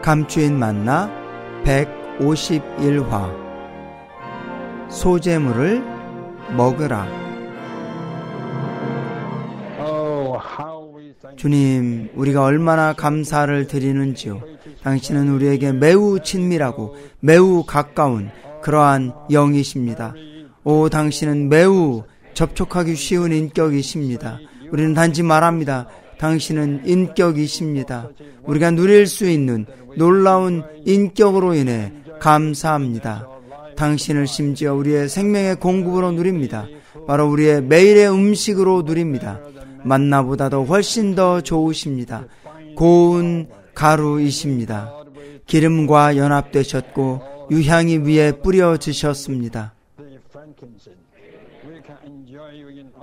감추인 만나 151화 소재물을 먹으라. 주님, 우리가 얼마나 감사를 드리는지요. 당신은 우리에게 매우 친밀하고 매우 가까운 그러한 영이십니다. 오, 당신은 매우 접촉하기 쉬운 인격이십니다. 우리는 단지 말합니다. 당신은 인격이십니다. 우리가 누릴 수 있는 놀라운 인격으로 인해 감사합니다. 당신을 심지어 우리의 생명의 공급으로 누립니다. 바로 우리의 매일의 음식으로 누립니다. 만나보다도 훨씬 더 좋으십니다. 고운 가루이십니다. 기름과 연합되셨고 유향이 위에 뿌려지셨습니다.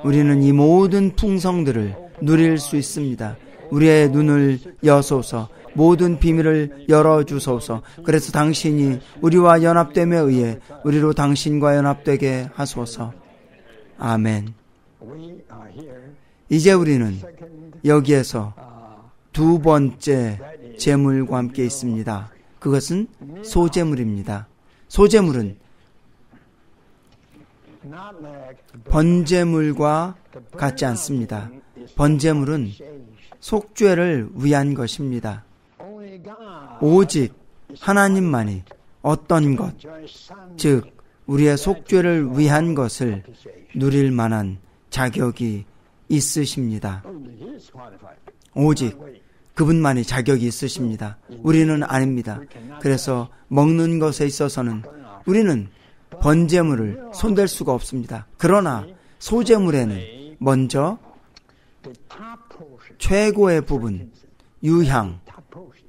우리는 이 모든 풍성들을 누릴 수 있습니다. 우리의 눈을 여소서, 모든 비밀을 열어주소서. 그래서 당신이 우리와 연합됨에 의해 우리로 당신과 연합되게 하소서. 아멘. 이제 우리는 여기에서 두 번째 제물과 함께 있습니다. 그것은 소제물입니다. 소제물은 번제물과 같지 않습니다. 번제물은 속죄를 위한 것입니다. 오직 하나님만이 어떤 것, 즉 우리의 속죄를 위한 것을 누릴 만한 자격이 있으십니다. 오직 그분만이 자격이 있으십니다. 우리는 아닙니다. 그래서 먹는 것에 있어서는 우리는 번제물을 손댈 수가 없습니다. 그러나 소제물에는 먼저 최고의 부분, 유향,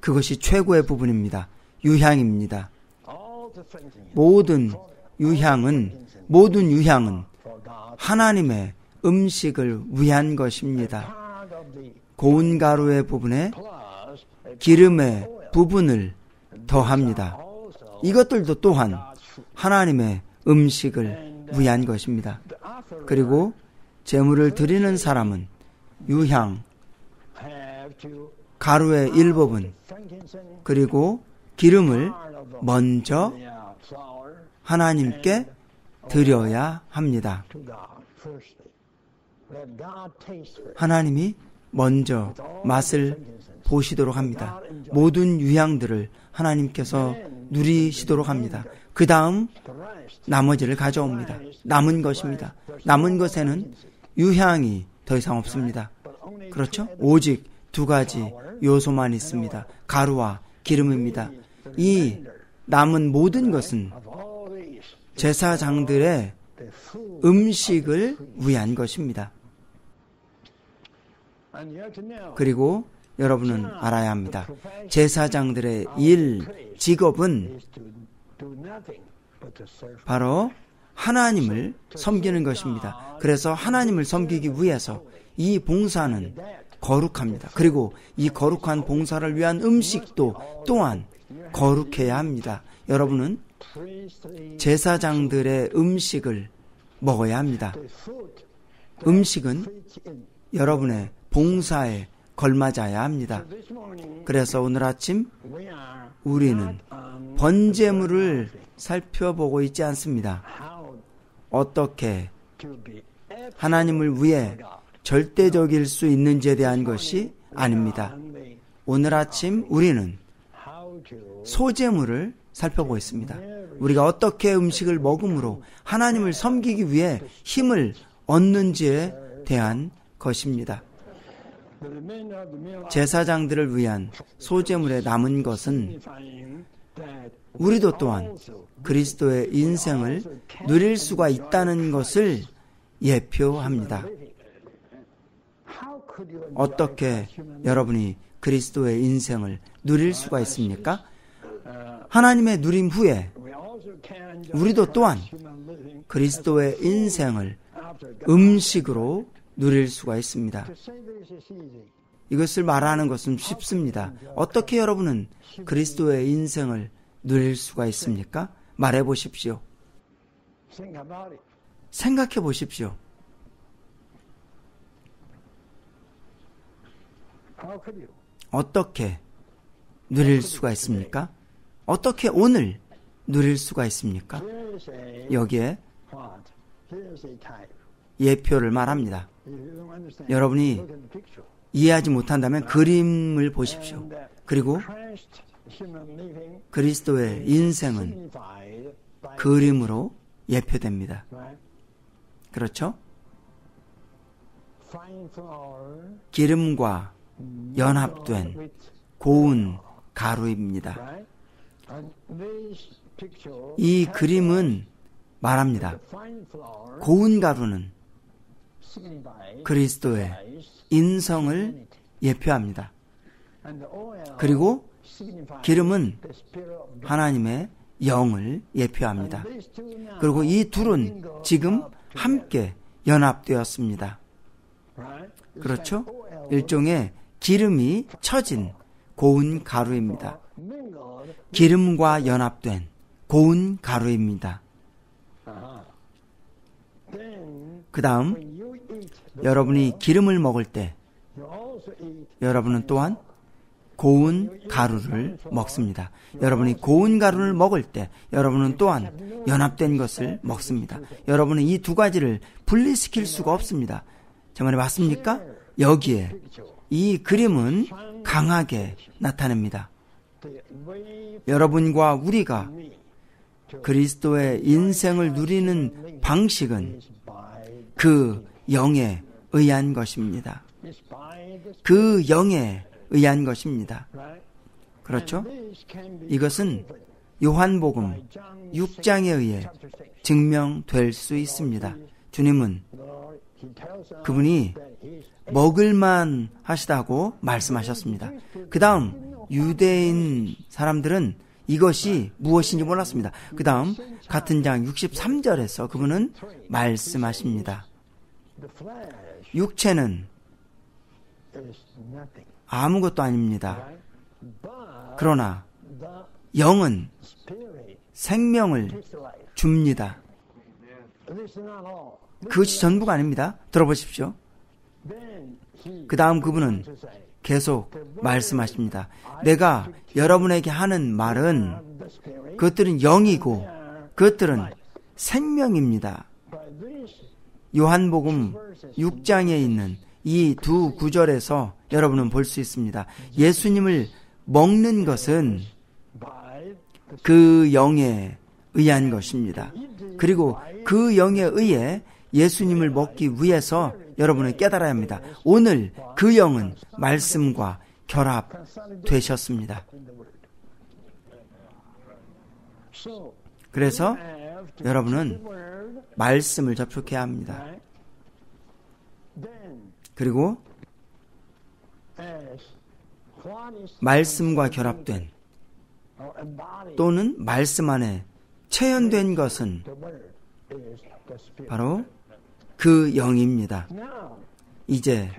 그것이 최고의 부분입니다. 유향입니다. 모든 유향은 하나님의 음식을 위한 것입니다. 고운 가루의 부분에 기름의 부분을 더합니다. 이것들도 또한 하나님의 음식을 위한 것입니다. 그리고 제물을 드리는 사람은 유향, 가루의 일부분, 그리고 기름을 먼저 하나님께 드려야 합니다. 하나님이 먼저 맛을 보시도록 합니다. 모든 유향들을 하나님께서 누리시도록 합니다. 그 다음 나머지를 가져옵니다. 남은 것입니다. 남은 것에는 유향이 더 이상 없습니다. 그렇죠? 오직 두 가지 요소만 있습니다. 가루와 기름입니다. 이 남은 모든 것은 제사장들의 음식을 위한 것입니다. 그리고 여러분은 알아야 합니다. 제사장들의 직업은 바로 하나님을 섬기는 것입니다. 그래서 하나님을 섬기기 위해서 이 봉사는 거룩합니다. 그리고 이 거룩한 봉사를 위한 음식도 또한 거룩해야 합니다. 여러분은 제사장들의 음식을 먹어야 합니다. 음식은 여러분의 봉사에 걸맞아야 합니다. 그래서 오늘 아침 우리는 번제물을 살펴보고 있지 않습니다. 어떻게 하나님을 위해 절대적일 수 있는지에 대한 것이 아닙니다. 오늘 아침 우리는 소제물을 살펴보고 있습니다. 우리가 어떻게 음식을 먹음으로 하나님을 섬기기 위해 힘을 얻는지에 대한 것입니다. 제사장들을 위한 소제물에 남은 것은 우리도 또한 그리스도의 인생을 누릴 수가 있다는 것을 예표합니다. 어떻게 여러분이 그리스도의 인생을 누릴 수가 있습니까? 하나님의 누림 후에 우리도 또한 그리스도의 인생을 음식으로 누릴 수가 있습니다. 이것을 말하는 것은 쉽습니다. 어떻게 여러분은 그리스도의 인생을 누릴 수가 있습니까? 말해 보십시오. 생각해 보십시오. 어떻게 누릴 수가 있습니까? 어떻게 오늘 누릴 수가 있습니까? 여기에 예표를 말합니다. 여러분이 이해하지 못한다면 그림을 보십시오. 그리고 그리스도의 인생은 그림으로 예표됩니다. 그렇죠? 기름과 연합된 고운 가루입니다. 이 그림은 말합니다. 고운 가루는 그리스도의 인성을 예표합니다. 그리고 기름은 하나님의 영을 예표합니다. 그리고 이 둘은 지금 함께 연합되었습니다. 그렇죠? 일종의 기름이 처진 고운 가루입니다. 기름과 연합된 고운 가루입니다. 그 다음 여러분이 기름을 먹을 때 여러분은 또한 고운 가루를 먹습니다. 여러분이 고운 가루를 먹을 때 여러분은 또한 연합된 것을 먹습니다. 여러분은 이 두 가지를 분리시킬 수가 없습니다. 제 말이 맞습니까? 여기에 이 그림은 강하게 나타냅니다. 여러분과 우리가 그리스도의 인생을 누리는 방식은 그 영에 의한 것입니다. 그 영에 의한 것입니다. 그렇죠? 이것은 요한복음 6장에 의해 증명될 수 있습니다. 주님은 그분이 먹을만 하시다고 말씀하셨습니다. 그 다음 유대인 사람들은 이것이 무엇인지 몰랐습니다. 그 다음 같은 장 63절에서 그분은 말씀하십니다. 육체는 아무것도 아닙니다. 그러나 영은 생명을 줍니다. 그것이 전부가 아닙니다. 들어보십시오. 그 다음 그분은 계속 말씀하십니다. 내가 여러분에게 하는 말은 그것들은 영이고 그것들은 생명입니다. 요한복음 6장에 있는 이 두 구절에서 여러분은 볼 수 있습니다. 예수님을 먹는 것은 그 영에 의한 것입니다. 그리고 그 영에 의해 예수님을 먹기 위해서 여러분은 깨달아야 합니다. 오늘 그 영은 말씀과 결합되셨습니다. 그래서 여러분은 말씀을 접촉해야 합니다. 그리고 말씀과 결합된 또는 말씀 안에 체현된 것은 바로 그 영입니다. 이제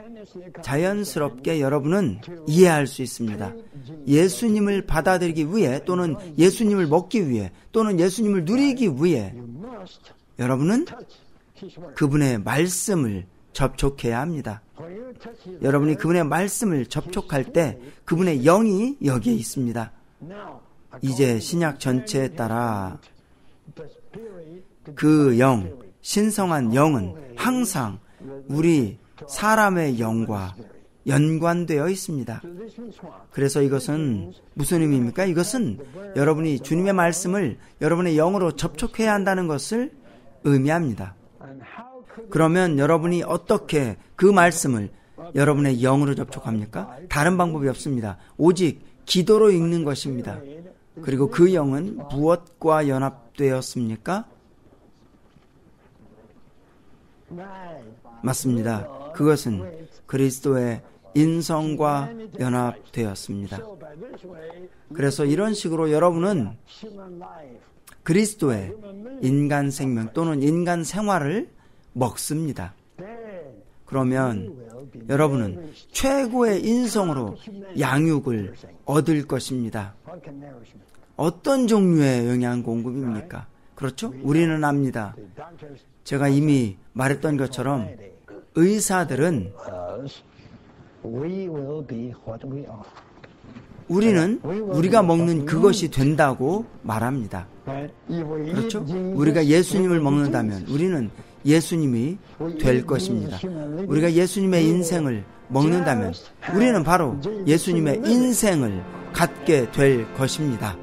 자연스럽게 여러분은 이해할 수 있습니다. 예수님을 받아들이기 위해 또는 예수님을 먹기 위해 또는 예수님을 누리기 위해 여러분은 그분의 말씀을 접촉해야 합니다. 여러분이 그분의 말씀을 접촉할 때 그분의 영이 여기에 있습니다. 이제 신약 전체에 따라 그 영, 신성한 영은 항상 우리 사람의 영과 연관되어 있습니다. 그래서 이것은 무슨 의미입니까? 이것은 여러분이 주님의 말씀을 여러분의 영으로 접촉해야 한다는 것을 의미합니다. 그러면 여러분이 어떻게 그 말씀을 여러분의 영으로 접촉합니까? 다른 방법이 없습니다. 오직 기도로 읽는 것입니다. 그리고 그 영은 무엇과 연합되었습니까? 맞습니다. 그것은 그리스도의 인성과 연합되었습니다. 그래서 이런 식으로 여러분은 그리스도의 인간 생명 또는 인간 생활을 먹습니다. 그러면 여러분은 최고의 인성으로 양육을 얻을 것입니다. 어떤 종류의 영양 공급입니까? 그렇죠? 우리는 압니다. 제가 이미 말했던 것처럼 의사들은 우리는 우리가 먹는 그것이 된다고 말합니다. 그렇죠? 우리가 예수님을 먹는다면 우리는 예수님이 될 것입니다. 우리가 예수님의 인생을 먹는다면 우리는 바로 예수님의 인생을 갖게 될 것입니다.